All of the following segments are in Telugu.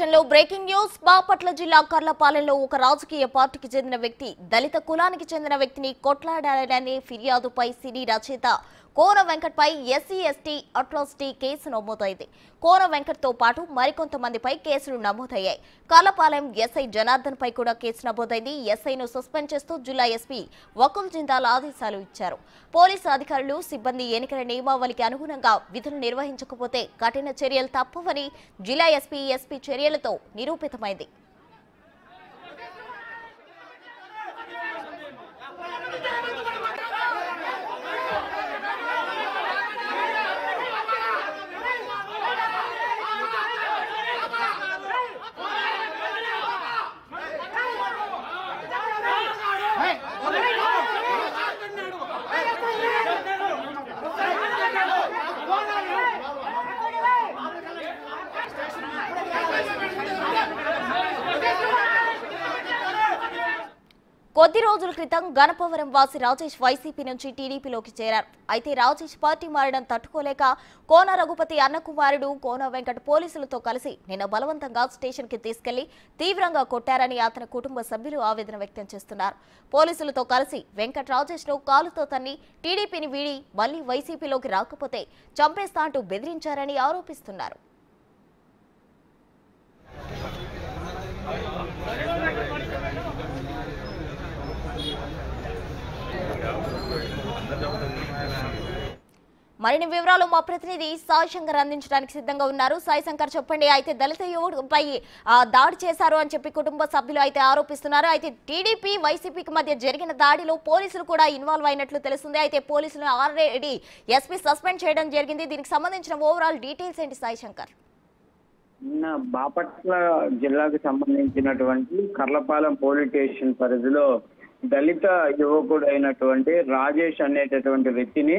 బులెటిన్లో బ్రేకింగ్ న్యూస్. బాపట్ల జిల్లా కర్లపాలెంలో ఒక రాజకీయ పార్టీకి చెందిన వ్యక్తి దళిత కులానికి చెందిన వ్యక్తిని కొట్లాడారనే ఫిర్యాదుపై సినీ రచయిత కోన వెంకట్పై ఎస్సీ ఎస్టీ అట్రాసిటీ కేసు నమోదైంది. కోన వెంకట్తో పాటు మరికొంతమందిపై కేసులు నమోదయ్యాయి. కర్లపాలెం ఎస్ఐ జనార్దన్ పై కూడా కేసు నమోదైంది. ఎస్ఐను సస్పెండ్ చేస్తూ జిల్లా ఎస్పీ వకుల్ జిందాల్ ఆదేశాలు ఇచ్చారు. పోలీసు అధికారులు సిబ్బంది ఎన్నికల నియమావళికి అనుగుణంగా విధులు నిర్వహించకపోతే కఠిన చర్యలు తప్పవని జిల్లా ఎస్పీ చర్యలతో నిరూపితమైంది. కొద్ది రోజుల క్రితం గణపవరం వాసి రాజేష్ వైసీపీ నుంచి టీడీపీలోకి చేరారు. అయితే రాజేష్ పార్టీ మారడం తట్టుకోలేక కోన రఘుపతి అన్న కుమారుడు కోన వెంకట్ పోలీసులతో కలిసి నిన్న బలవంతంగా స్టేషన్ కి తీసుకెళ్లి తీవ్రంగా కొట్టారని అతని కుటుంబ సభ్యులు ఆవేదన వ్యక్తం చేస్తున్నారు. పోలీసులతో కలిసి వెంకట్ రాజేష్ ను కాలుతో తన్ని టీడీపీని వీడి మళ్లీ వైసీపీలోకి రాకపోతే చంపేస్తా అంటూ బెదిరించారని ఆరోపిస్తున్నారు. మరిన్ని వివరాలు మా ప్రతినిధి సాయి శంకర్ అందించడానికి సిద్ధంగా ఉన్నారు. సాయి శంకర్, చెప్పండి. అయితే దళిత యువకుడిపై దాడి చేశారు అని చెప్పి కుటుంబ సభ్యులు అయితే ఆరోపిస్తున్నారు. అయితే టీడీపీ వైసీపీకి మధ్య జరిగిన దాడిలో పోలీసులు కూడా ఇన్వాల్వ్ అయినట్లు తెలుస్తుంది. అయితే పోలీసులను ఆల్రెడీ ఎస్పీ సస్పెండ్ చేయడం జరిగింది. దీనికి సంబంధించిన ఓవరాల్ డీటెయిల్స్ ఏంటి సాయి శంకర్? బాపట్ల జిల్లాకు సంబంధించినటువంటి కర్లపాలెం పోలీస్ స్టేషన్ పరిధిలో దళిత యువకుడు అయినటువంటి రాజేష్ అనేటటువంటి వ్యక్తిని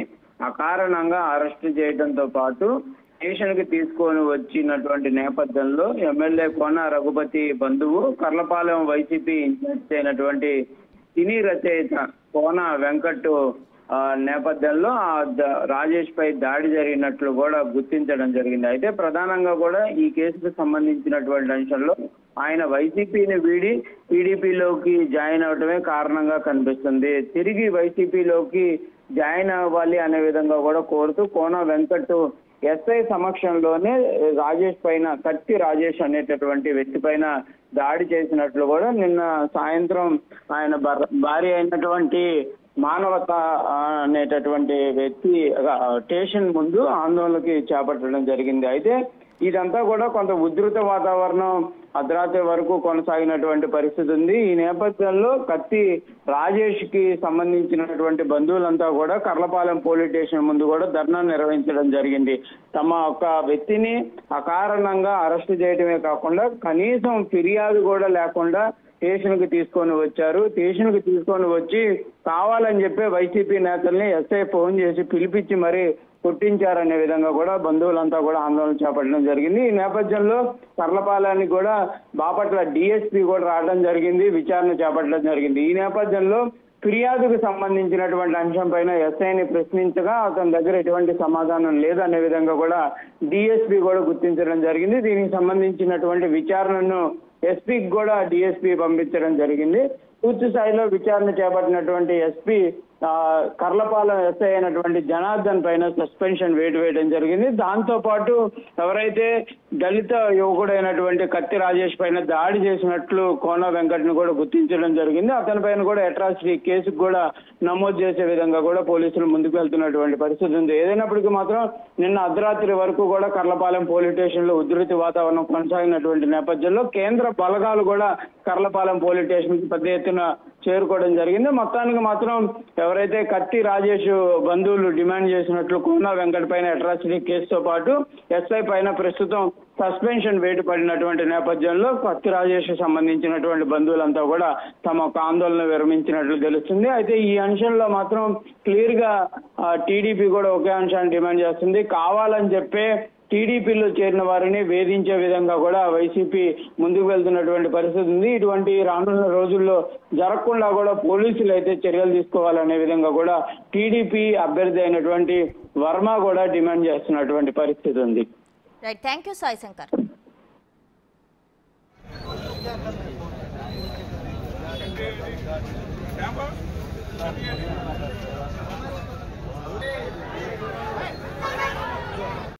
అకారణంగా అరెస్ట్ చేయడంతో పాటు స్టేషన్ కి తీసుకొని వచ్చినటువంటి నేపథ్యంలో ఎమ్మెల్యే కోన రఘుపతి బంధువు కర్లపాలెం వైసీపీ ఇన్ఛార్జ్ అయినటువంటి సినీ రచయిత కోన వెంకట్ నేపథ్యంలో రాజేష్ పై దాడి జరిగినట్లు కూడా గుర్తించడం జరిగింది. అయితే ప్రధానంగా కూడా ఈ కేసుకు సంబంధించినటువంటి అంశంలో ఆయన వైసీపీని వీడి టీడీపీలోకి జాయిన్ అవడమే కారణంగా కనిపిస్తుంది. తిరిగి వైసీపీలోకి జాయిన్ అవ్వాలి అనే విధంగా కూడా కోరుతూ కోన వెంకట్ ఎస్ఐ సమక్షంలోనే రాజేష్ పైన కత్తి రాజేష్ అనేటటువంటి వ్యక్తి పైన దాడి చేసినట్లు కూడా నిన్న సాయంత్రం ఆయన భార్య అయినటువంటి మానవత అనేటటువంటి వ్యక్తి స్టేషన్ ముందు ఆందోళనకి చేపట్టడం జరిగింది. అయితే ఇదంతా కూడా కొంత ఉధృత వాతావరణం అర్ధరాత్రి వరకు కొనసాగినటువంటి పరిస్థితి ఉంది. ఈ నేపథ్యంలో కత్తి రాజేష్ కి సంబంధించినటువంటి బంధువులంతా కూడా కర్లపాలెం పోలీస్ స్టేషన్ ముందు కూడా ధర్నా నిర్వహించడం జరిగింది. తమ ఒక వ్యక్తిని అకారణంగా అరెస్టు చేయడమే కాకుండా కనీసం ఫిర్యాదు కూడా లేకుండా స్టేషన్ కి తీసుకొని వచ్చారు. స్టేషన్ కి తీసుకొని వచ్చి కావాలని చెప్పి వైసీపీ నేతల్ని ఎస్ఐ ఫోన్ చేసి పిలిపించి మరీ కొట్టించారనే విధంగా కూడా బంధువులంతా కూడా ఆందోళన చేపట్టడం జరిగింది. ఈ నేపథ్యంలో కర్లపాలెనికి కూడా బాపట్ల డిఎస్పీ కూడా రావడం జరిగింది, విచారణ చేపట్టడం జరిగింది. ఈ నేపథ్యంలో ఫిర్యాదుకు సంబంధించినటువంటి అంశం పైన ఎస్ఐని ప్రశ్నించగా అతని దగ్గర ఎటువంటి సమాధానం లేదనే విధంగా కూడా డిఎస్పీ కూడా గుర్తించడం జరిగింది. దీనికి సంబంధించినటువంటి విచారణను ఎస్పీకి కూడా డిఎస్పీ పంపించడం జరిగింది. పూర్తి స్థాయిలో విచారణ చేపట్టినటువంటి ఎస్పీ కర్లపాలెం ఎస్ఐ అయినటువంటి జనార్దన్ పైన సస్పెన్షన్ వేయడం జరిగింది. దాంతో పాటు ఎవరైతే దళిత యువకుడైనటువంటి కత్తి రాజేష్ పైన దాడి చేసినట్లు కోన వెంకట్ ను కూడా గుర్తించడం జరిగింది. అతని పైన కూడా అట్రాసిటీ కేసుకు కూడా నమోదు చేసే విధంగా కూడా పోలీసులు ముందుకు వెళ్తున్నటువంటి పరిస్థితి ఉంది. ఏదైనప్పటికీ మాత్రం నిన్న అర్ధరాత్రి వరకు కూడా కర్లపాలెం పోలీస్ స్టేషన్ లో ఉధృతి వాతావరణం కొనసాగినటువంటి నేపథ్యంలో కేంద్ర బలగాలు కూడా కర్లపాలెం పోలీస్ స్టేషన్ కి పెద్ద ఎత్తున చేరుకోవడం జరిగింది. మొత్తానికి మాత్రం ఎవరైతే కత్తి రాజేష్ బంధువులు డిమాండ్ చేసినట్లు కోన వెంకట్ పైన అట్రాసిటీ కేసుతో పాటు ఎస్ఐ పైన ప్రస్తుతం సస్పెన్షన్ వేటు పడినటువంటి నేపథ్యంలో కత్తి రాజేష్ సంబంధించినటువంటి బంధువులంతా కూడా తమ ఆందోళన విరమించినట్లు తెలుస్తుంది. అయితే ఈ అంశంలో మాత్రం క్లియర్ గా టీడీపీ కూడా ఒకే అంశాన్ని డిమాండ్ చేస్తుంది. కావాలని చెప్పే టీడీపీలో చేరిన వారిని వేధించే విధంగా కూడా వైసీపీ ముందుకు వెళ్తున్నటువంటి పరిస్థితి ఉంది. ఇటువంటి రానున్న రోజుల్లో జరగకుండా కూడా పోలీసులు అయితే చర్యలు తీసుకోవాలనే విధంగా కూడా టీడీపీ అభ్యర్థి అయినటువంటి వర్మ కూడా డిమాండ్ చేస్తున్నటువంటి పరిస్థితి ఉంది. Right, thank you Sai Shankar. ఏది?